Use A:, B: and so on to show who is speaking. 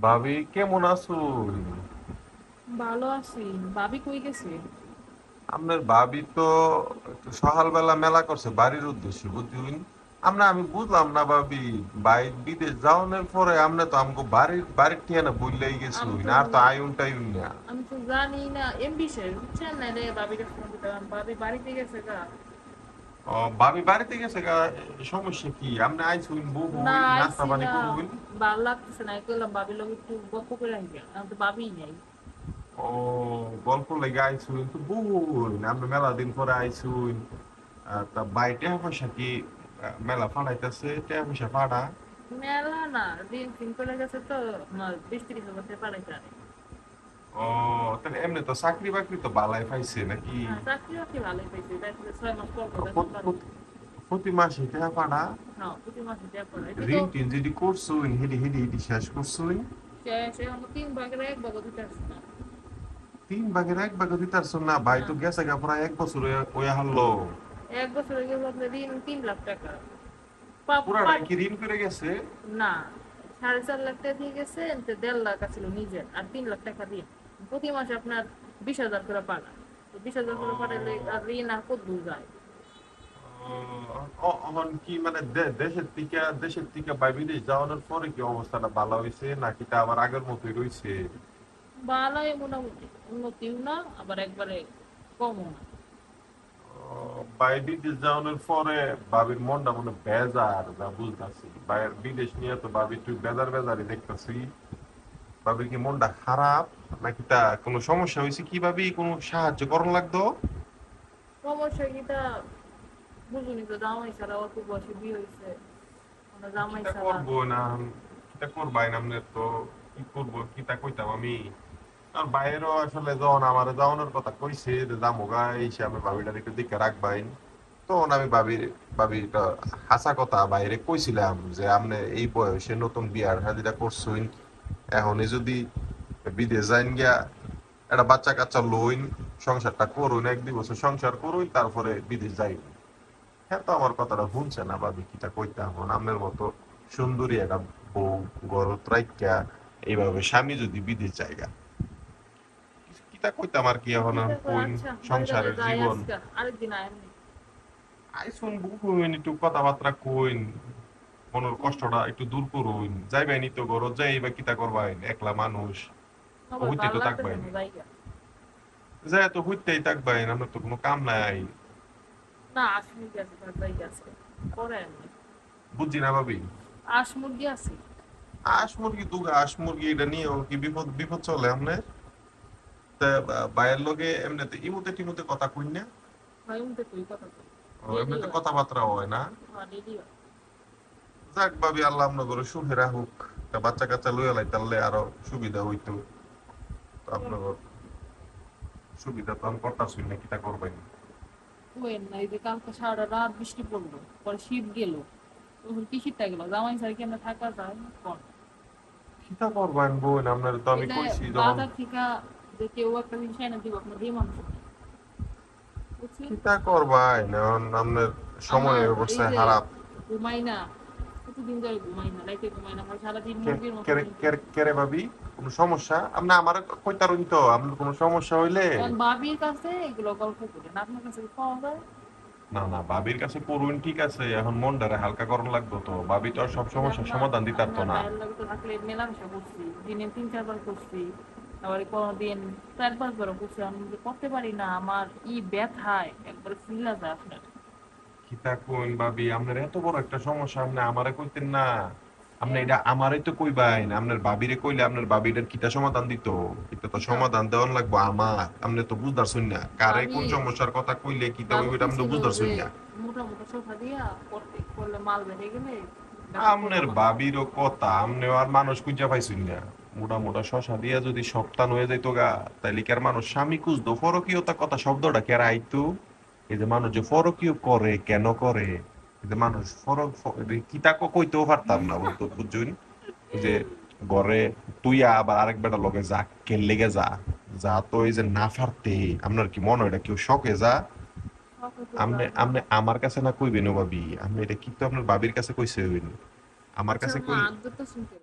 A: ভাবি কেমন আছো?
B: ভালো আছি। ভাবি কই গেছে?
A: আপনার ভাবি তো একটু সকালবেলা মেলা করছে বাড়ির উদ্দেশ্যে বুঝুন। আমি বুঝলাম না ভাবি, ভাই বিদেশ যাওয়ার পরে আপনি তো আমাকে বাড়ির ঠিকানা বললেই গেছো
B: আমি তো
A: না, আর তো আয়ুন টাইউন না।
B: আমি তো জানি না এম বিষয়ে বুঝছেন না রে, ভাবিকে ফোন দিতাম, ভাবি বাড়িতে গেছে গা।
A: ও, ভাবি বাড়িতে গেছে গা? সমস্যা কি? আপনি আইসুন,
B: না
A: বহুন, নাস্তা
B: আইছি
A: পানি
B: না,
A: করুন।
B: ভালো লাগতেছে না, কইলাম ভাবির লোক একটু গপ্প করে আসবে, আমি তো ভাবিই নাই।
A: ও, গল্প লেগে আইসুন তো বহুন, আপনি মেলা দিন পরে আইসুন। তা ভাই টাকা পয়সা কি মেলা ফাড়াইতেছে? টাকা পয়সা ফাড়া?
B: মেলা না, দিন ফিন করে গেছে তো, আমার 20-30 হাজার টাকা পাঠাইতে আরে।
A: ও, তাহলে এমনি তো চাকরি বাকরি তো বালাই পাইছে নাকি?
B: হ্যাঁ, চাকরি বাকরি ভালোই পাইছে, দেখলে 6 মাস পর পর বেতন
A: প্রতি
B: পাবে।
A: প্রতি- প্রতি মাসে টাকা পাঠা?
B: হ্যাঁ, প্রতি মাসে টাকা পাঠাই, এটা তো
A: ঋণ টিন যদি করছুন, হিডি হিডি হিডি শেষ করছুন।
B: সে আমার 3 ভাগের 1 ভাগ দিতে আসছে না।
A: 3 ভাগের 1 ভাগ দিতে পারছুন না? ভাই
B: না,
A: তো গেছে গা প্রায় 1 বছর ওয়া হারলো।
B: 1 বছর হয়ে গেল আপনার ঋণ 3 লাখ টাকা।
A: পুরাটাই কি ঋণ করে গেছে?
B: না, 4.5 লাখ টাকা দিয়ে গেছে, এতে 1.5 লাখ আছিল নিজের, আর 3 লাখ টাকা দিয়ে প্রতি মাসে আপনার 20 হাজার করে পাঠায়। তো 20 হাজার করে পাঠাইলে আর ঋণ আর কত দূর যায়?
A: এখন কি মানে দেশের থেকে ভাই বিদেশ যাওয়ানোর পরে কি অবস্থাটা ভালো হয়েছে নাকি তা আবার আগের মতোই রয়েছে?
B: ভালোই মোটামুটি, উন্নতিও না আবার একবারে কমও না।
A: ভাই বিদেশ যাওয়ানোর পরে ভাবির মনটা মনে বেজার, যা বুঝতেছি ভাইয়ের বিদেশ নিয়ে তো ভাবি তুই বেজার বেজারই দেখতেছি। ভাবির কি মনটা খারাপ নাকি তা কোনো সমস্যা হয়েছে? কি ভাবি কোনো সাহায্য করন লাগতো?
B: সমস্যা কিটা বুঝুনি তো, জামাই ছাড়া অল্প বয়সে বিয়ে হয়েছে, মানে জামাই
A: কিতা
B: ছাড়া।
A: করবো না, কিতা করবাই নামনে তো, কি করবো কিতা কইতাম আমি। আর বাইরেও আসলে যখন আমার যাওয়ানোর কথা কইছে যে যাবো গা এই সে, আমি ভাবিটার একটু দিকে রাখবাই। তখন আমি ভাবিটা হাসা কথা বাইরে কইছিলাম যে আপনি এই বয়সে নতুন বিয়ার হাজিরা করছুন, এখনই যদি বিদেশ যাইন গিয়া একটা বাচ্চা কাচ্চা লইন, সংসারটা করুন, 1-2 বছর সংসার করুন, তারপরে বিদেশ যাই। হ্যাঁ, তো আমার কথাটা শুনছে না ভাবি, কিটা কইতাম আপনার মতো সুন্দরী একটা বউ গরত রাইখা এইভাবে স্বামী যদি বিদেশ জায়গা, কিটা কইতাম আর কি এখন
B: ঠিক আছে,
A: কইন।
B: আচ্ছা বাজারে
A: সংসারের
B: যাই
A: জীবন।
B: আজকে, আরেকদিন আয়।
A: আইসুন বুকুন, একটু কথাবার্তা কইন, মনের কষ্টটা একটু দূর করুন। যাইবাইনি তো ঘরত যাই বা কিতা করবাইন, একলা মানুষ
B: সবাই
A: হইতে
B: ভাল
A: তো
B: লাগতেছে
A: থাকবাইন।
B: না জায়গা।
A: যাই তো হইতেই থাকবাইন, আমরা তো কোনো কাম নাই।
B: না, হাঁস মুরগি আছে, তার জায়গা আছে, পরে আনবে।
A: বুঝছি না ভাবি।
B: হাঁস মুরগি আছে।
A: হাঁস মুরগি দুগা, হাঁস মুরগি এটা নিয়ে কি বিপদ বিপদ চলে আপনার? তা বাইরের লগে এমনিতে ইমুতে টিমুতে কথা কইন না?
B: হয় উনতে তুই কথা কই,
A: ও,
B: ডেলি
A: এমনিতে
B: হয়।
A: কথাবার্তা হয় না?
B: হ্যাঁ, ডেলি হয়।
A: যাক ভাবি, আল্লাহ আপনার করে সুখে রাখুক। তা বাচ্চা কাচ্চা লইয়া লাইতালে আরো সুবিধা হইতো। তো আপনার সুবিধা তো আমি করতাছি না, কিতা করবেন?
B: কোয়েন না, এই যে কালকে সারা রাত বৃষ্টি পড়লো, পরে শীত গেল, তখন কি শীতটা গেল, জামাই ছাড়া কেমন থাকা যায় কোন?
A: কিতা করবেন বোন, আপনার তো
B: এই
A: আমি
B: যে
A: কইছি যখন।
B: বাজার থেকে যে কেউ একটা জিনিস এনে দিব, আপনার দিয়ে মানুষ নেই, বুঝছেন?
A: কিতা করবেন এখন আপনার সময়
B: আমার এই
A: অবস্থায়
B: যে
A: খারাপ।
B: ঘুমাই না, কতদিন ধরে ঘুমাই না, রাইতে ঘুমাই না, আমার সারাদিন
A: কে-
B: মুরগির মতো
A: কেরে
B: ঘুম
A: কেরে
B: পাই।
A: কেরে ভাবি, কোনো সমস্যা? আপনি আমার কইতারুন তো, আপনার কোনো সমস্যা হইলে।
B: কারণ ভাবির কাছে এগুলো গল্প করেন, আপনার কাছে কি পাওয়া যায়?
A: না না, ভাবির কাছে করুন ঠিক আছে, এখন মনটারে হালকা করণ লাগতো তো, ভাবি তো আর সব
B: এই যে
A: সমস্যার
B: আপনার
A: সমাধান দিতে পারতো
B: আপনার
A: না।
B: ভাইয়ের লগে তো থাকলে মেলামেশা করছি, দিনে 3-4 বার করছি, আবার কোনোদিন 4-5 বারও করছি, আমি যে করতে পারি না, আমার ব্যথায় একবারে ফুল্লা যায় আপনার।
A: কিতা কইন ভাবি, আপনার এত বড় একটা সমস্যা আপনি আমারে কইতেন না? আপনি
B: কেন?
A: এটা আমারই তো কইবাইন, আপনার ভাবিরে কইলে আপনার ভাবি এটার কিতা সমাধান দিত? এটা তো
B: কিতা
A: সমাধান দেওয়ান লাগবো আমার, আপনি তো বুঝতারছুন না কারে
B: ভাবি
A: কোন সমস্যার কথা কইলে কিতা
B: ভাবি
A: হইবে, এটা আপনি তো
B: কইছিল যে
A: বুঝতারছুন না।
B: মোটা মোটা সোফা দিয়া করতে, করলে মাল বেড়ে গেলে ব্যথা করবো
A: আপনার
B: না।
A: ভাবিরও কথা, আপনি আর মানুষ খুঁজা পাইছুন না। মোটা মোটা শশা দিয়া যদি সপ্তাহ হয়ে যাইতো গা, তাইলে কি আর মানুষ স্বামী খুঁজতো? পরকীয়তা কথা শব্দটা কে আর আইতো? এই যে মানুষ যে পরকীয় করে কেন করে, এই যে মানুষ কিতা কইতেও পারতাম না বলতো বুঝছুন। এই যে ঘরে তুই আবার আরেক বেটা লগে যা, কে লেগে যা, যা তো এই যে না পারতে, আপনার কি মনে হয় এটা কেউ শখে যা?
B: শখে তো
A: আপনি
B: যায়।
A: আপনি আমার কাছে না কইবেন ও ভাবি, আপনি এটা কিন্তু আপনার ভাবির কাছে কইছে হইবেন। আমার
B: আচ্ছা,
A: কাছে
B: আম্মা
A: কইলে।
B: আগ তো শুনতে